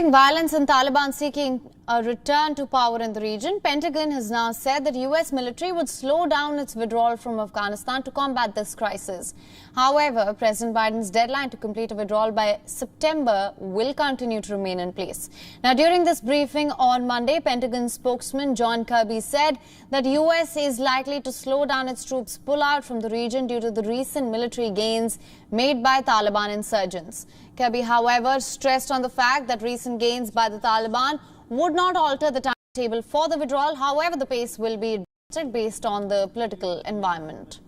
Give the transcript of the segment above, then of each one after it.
Rising violence and Taliban seeking a return to power in the region, Pentagon has now said that US military would slow down its withdrawal from Afghanistan to combat this crisis. However, President Biden's deadline to complete a withdrawal by September will continue to remain in place. Now, during this briefing on Monday, Pentagon spokesman John Kirby said that US is likely to slow down its troops' pullout from the region due to the recent military gains made by Taliban insurgents. Kirby, however, stressed on the fact that recent gains by the Taliban would not alter the timetable for the withdrawal. However, the pace will be adjusted based on the political environment.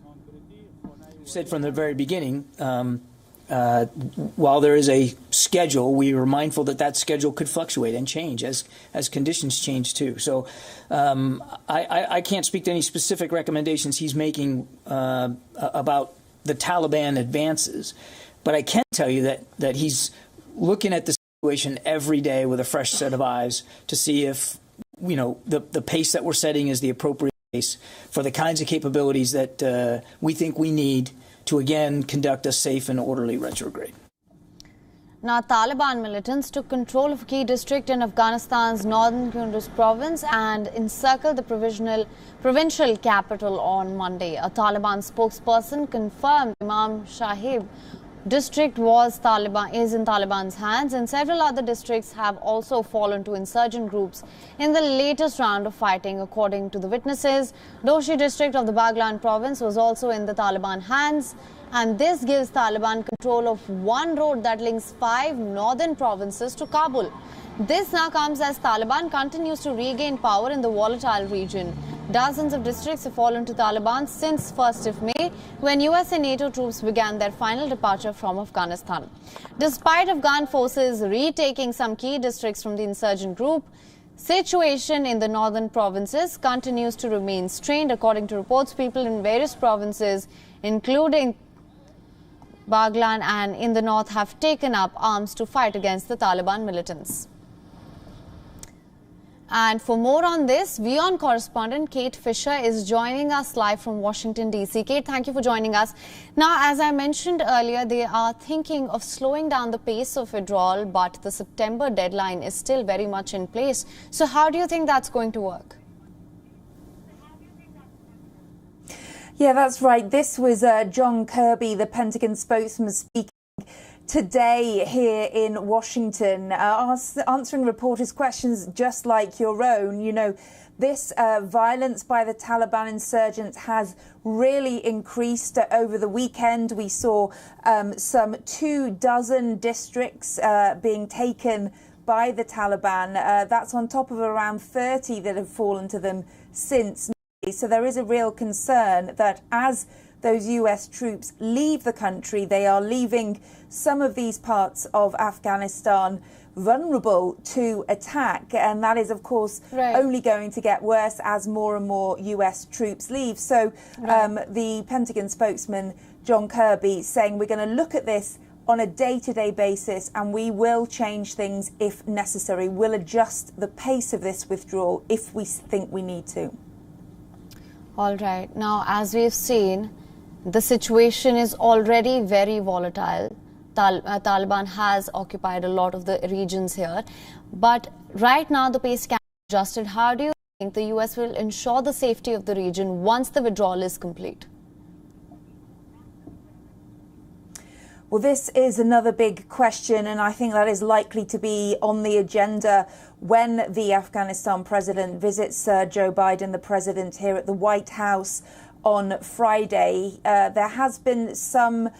Said from the very beginning, while there is a schedule, we were mindful that that schedule could fluctuate and change as conditions change too. So I can't speak to any specific recommendations he's making about the Taliban advances, but I can tell you that he's looking at the situation every day with a fresh set of eyes to see if, you know, the pace that we're setting is the appropriate pace for the kinds of capabilities that we think we need to again conduct a safe and orderly retrograde. Now, Taliban militants took control of a key district in Afghanistan's northern Kunduz province and encircled the provincial capital on Monday. A Taliban spokesperson confirmed Imam Sahib district is in Taliban's hands, and several other districts have also fallen to insurgent groups in the latest round of fighting. According to the witnesses, Doshi district of the Baghlan province was also in the Taliban hands, and this gives Taliban control of one road that links 5 northern provinces to Kabul. This now comes as Taliban continues to regain power in the volatile region. Dozens of districts have fallen to Taliban since 1st of May, when US and NATO troops began their final departure from Afghanistan. Despite Afghan forces retaking some key districts from the insurgent group, situation in the northern provinces continues to remain strained. According to reports, people in various provinces, including Baghlan and in the north, have taken up arms to fight against the Taliban militants. And for more on this, WION correspondent Kate Fisher is joining us live from Washington, D.C. Kate, thank you for joining us. Now, as I mentioned earlier, they are thinking of slowing down the pace of withdrawal, but the September deadline is still very much in place. So how do you think that's going to work? Yeah, that's right. This was John Kirby, the Pentagon spokesman, speaking today here in Washington, answering reporters' questions just like your own. You know, this violence by the Taliban insurgents has really increased over the weekend. We saw some 24 districts being taken by the Taliban. That's on top of around 30 that have fallen to them since. So there is a real concern that as those US troops leave the country, they are leaving some of these parts of Afghanistan vulnerable to attack. And that is, of course, only going to get worse as more and more US troops leave. So the Pentagon spokesman, John Kirby, saying we're going to look at this on a day-to-day basis and we will change things if necessary. We'll adjust the pace of this withdrawal if we think we need to. All right. Now, as we've seen, the situation is already very volatile. Taliban has occupied a lot of the regions here. But right now, the pace can be adjusted. How do you think the US will ensure the safety of the region once the withdrawal is complete? Well, this is another big question, and I think that is likely to be on the agenda when the Afghanistan president visits Joe Biden, the president, here at the White House on Friday. There has been some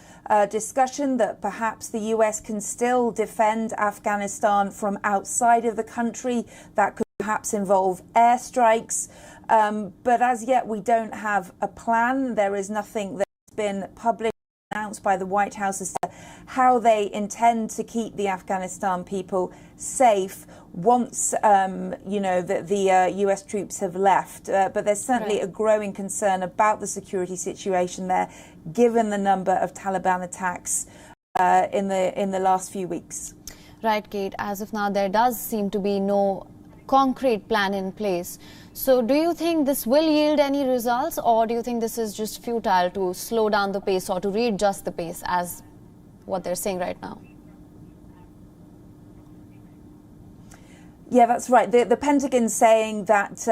discussion that perhaps the US can still defend Afghanistan from outside of the country. That could perhaps involve airstrikes. But as yet, we don't have a plan. There is nothing that's been published, announced by the White House as to how they intend to keep the Afghanistan people safe once, the US troops have left. But there's certainly a growing concern about the security situation there, given the number of Taliban attacks in the last few weeks. Right, Kate. As of now, there does seem to be no concrete plan in place. So do you think this will yield any results, or do you think this is just futile to slow down the pace or to readjust the pace as what they're saying right now? Yeah, that's right. The Pentagon's saying that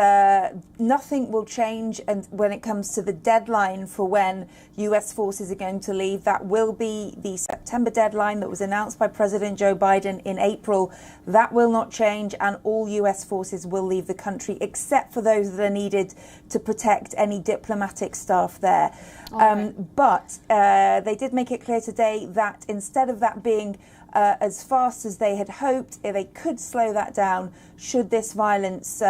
nothing will change, and when it comes to the deadline for when US forces are going to leave, that will be the September deadline that was announced by President Joe Biden in April. That will not change, and all US forces will leave the country, except for those that are needed to protect any diplomatic staff there. But they did make it clear today that instead of that being as fast as they had hoped, they could slow that down should this violence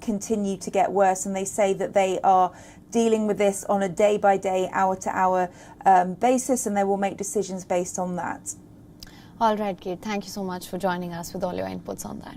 continue to get worse. And they say that they are dealing with this on a day-by-day, hour-to-hour basis, and they will make decisions based on that. All right, Kate. Thank you so much for joining us with all your inputs on that.